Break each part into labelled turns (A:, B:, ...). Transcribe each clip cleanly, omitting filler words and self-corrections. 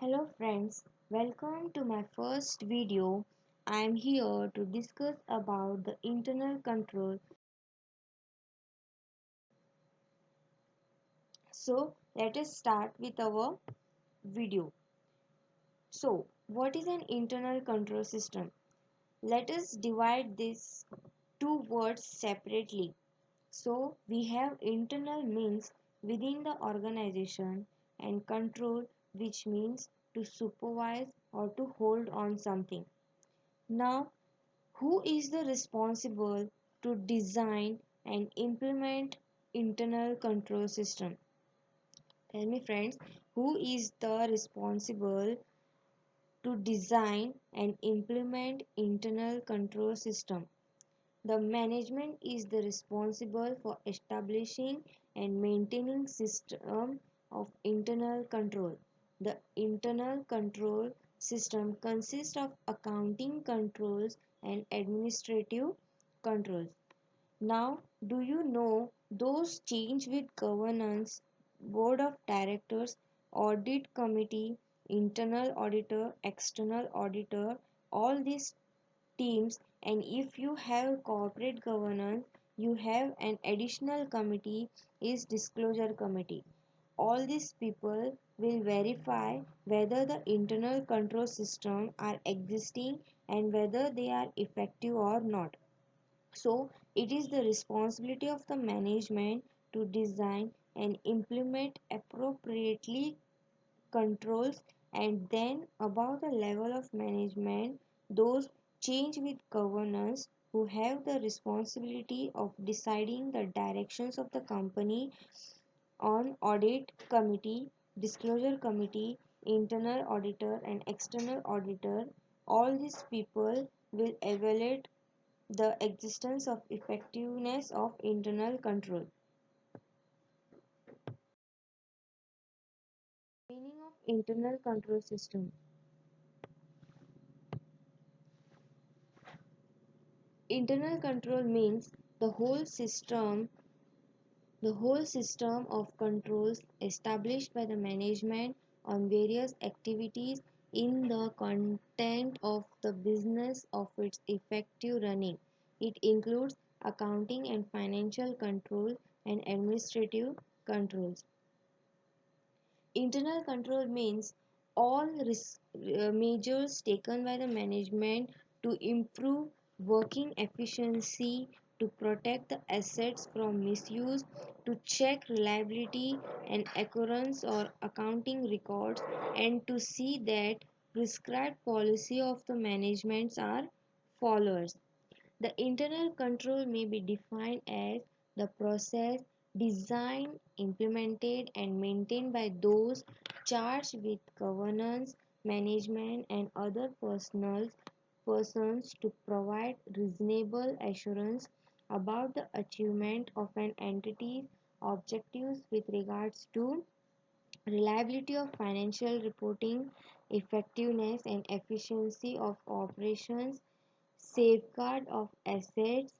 A: Hello friends, welcome to my first video. I am here to discuss about the internal control. So let us start with our video. So what is an internal control system? Let us divide these two words separately. So we have internal means within the organization and control which means to supervise or to hold on something. Now who is the responsible to design and implement internal control system? Tell me friends, who is the responsible to design and implement internal control system? The management is the responsible for establishing and maintaining system of internal control. The internal control system consists of accounting controls and administrative controls. Now, do you know those change with governance, board of directors, audit committee, internal auditor, external auditor, all these teams, and if you have corporate governance you have an additional committee is disclosure committee. All these people will verify whether the internal control system are existing and whether they are effective or not. So it is the responsibility of the management to design and implement appropriately controls, and then above the level of management those change with governance who have the responsibility of deciding the directions of the company on audit committee, disclosure committee, internal auditor and external auditor. All these people will evaluate the existence of effectiveness of internal control. Meaning of internal control system. Internal control means the whole system of controls established by the management on various activities in the content of the business of its effective running. It includes accounting and financial control and administrative controls. Internal control means all measures taken by the management to improve working efficiency, to protect the assets from misuse, to check reliability and accuracy or accounting records, and to see that prescribed policy of the managements are followed. The internal control may be defined as the process designed, implemented, and maintained by those charged with governance, management, and other persons to provide reasonable assurance about the achievement of an entity's objectives with regards to reliability of financial reporting, effectiveness and efficiency of operations, safeguard of assets,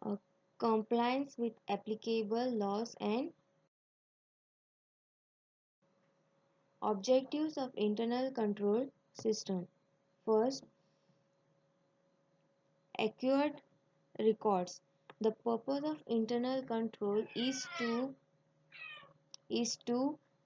A: uh, compliance with applicable laws and objectives of internal control system. First, accurate records. The purpose of internal control is to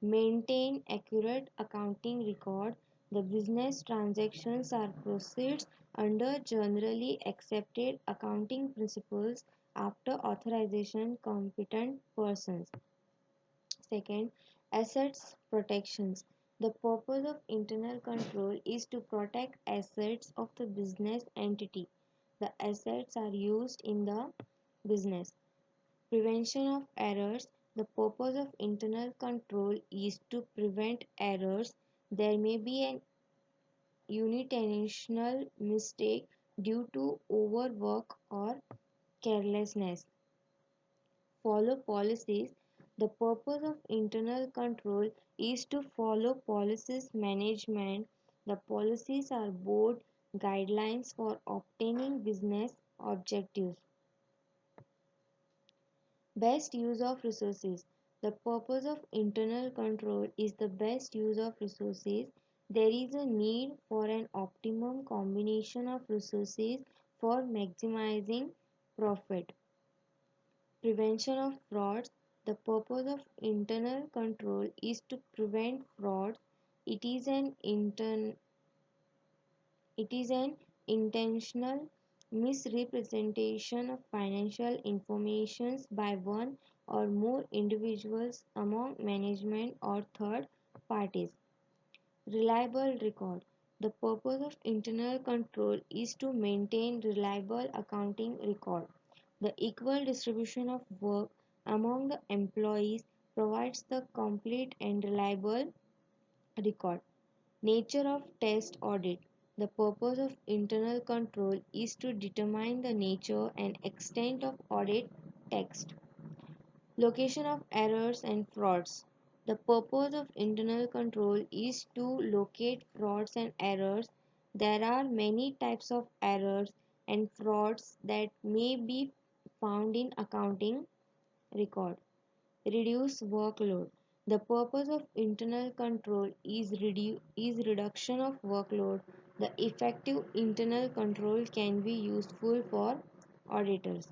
A: maintain accurate accounting record. The business transactions are proceeds under generally accepted accounting principles after authorization competent persons. Second, assets protections. The purpose of internal control is to protect assets of the business entity. The assets are used in the business. Prevention of errors. The purpose of internal control is to prevent errors. There may be an unintentional mistake due to overwork or carelessness. Follow policies. The purpose of internal control is to follow policies management. The policies are board guidelines for obtaining business objectives. Best use of resources. The purpose of internal control is the best use of resources. There is a need for an optimum combination of resources for maximizing profit. Prevention of frauds. The purpose of internal control is to prevent frauds. It is an it is an intentional misrepresentation of financial information by one or more individuals among management or third parties. Reliable record. The purpose of internal control is to maintain reliable accounting record. The equal distribution of work among the employees provides the complete and reliable record. Nature of test audit. The purpose of internal control is to determine the nature and extent of audit text. Location of errors and frauds. The purpose of internal control is to locate frauds and errors. There are many types of errors and frauds that may be found in accounting record. Reduce workload. The purpose of internal control is reduction of workload. The effective internal control can be useful for auditors.